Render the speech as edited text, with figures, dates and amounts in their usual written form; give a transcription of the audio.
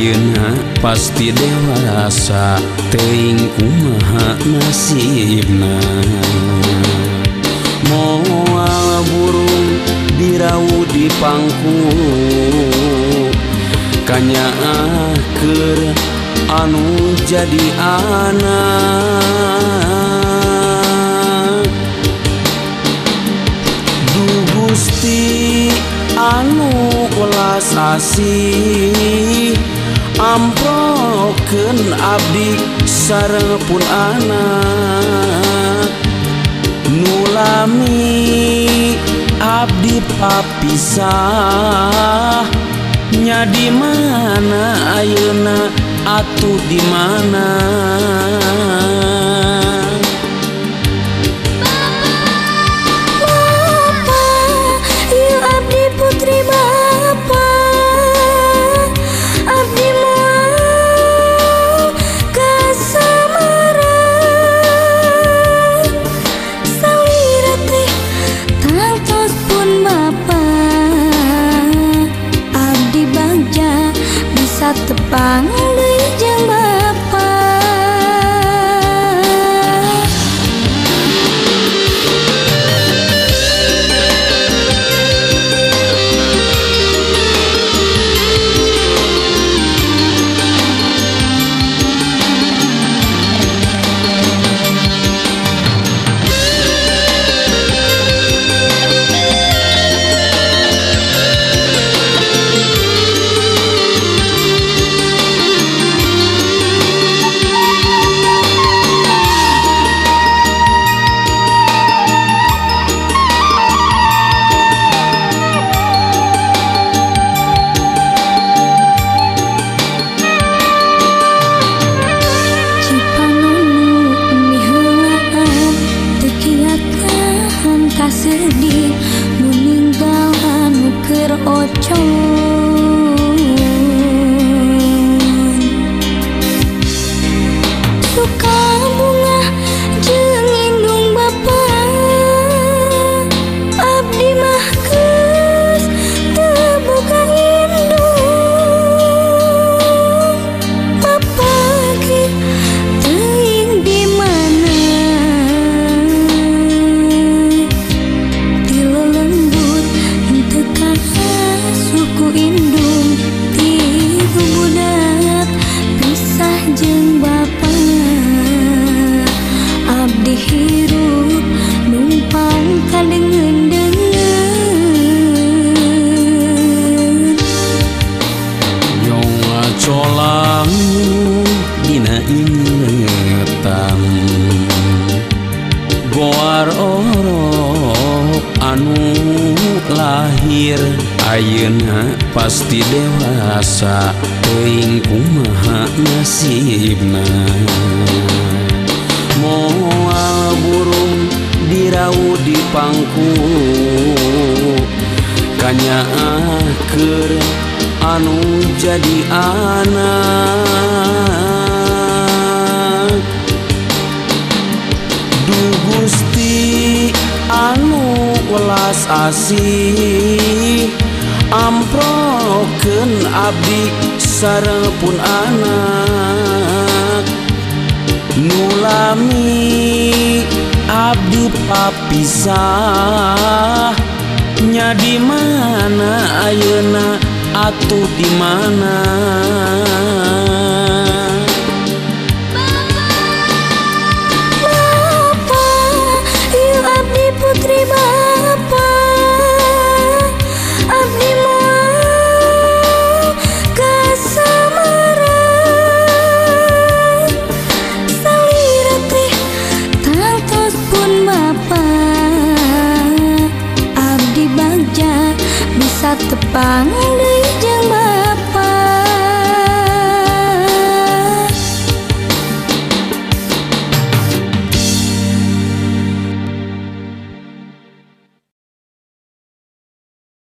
ayeuna pasti dewasa teuing kumaha nasibna. Moal burung dirau di pangku kanyaker anu jadi anak. Du Gusti anu welas asih amprokeun abdi sarepun anak. Nulami abdi papisah nya di mana ayeuna atuh di mana. Tepang deui jeung Bapa. Sedih meninggal anu keur ocon. Suka bunga jeung indung Bapa abdi mah geus teu boga indung. Bapa ge teuing di mana suku indung tibu budak pisah jeung Bapa. Abdi hirup numpang kadengeun-dengeun. Nyong colang dina ingetan goar orok anu lahir ayeuna pasti dewasa teuing kumaha nasibna. Moal burung dirau di pangku kanyaker anu jadi anak. Du Gusti anu welas asih amprokeun abdi sarepun anak. Nulami abdi papisah nya di mana ayeuna atuh di mana.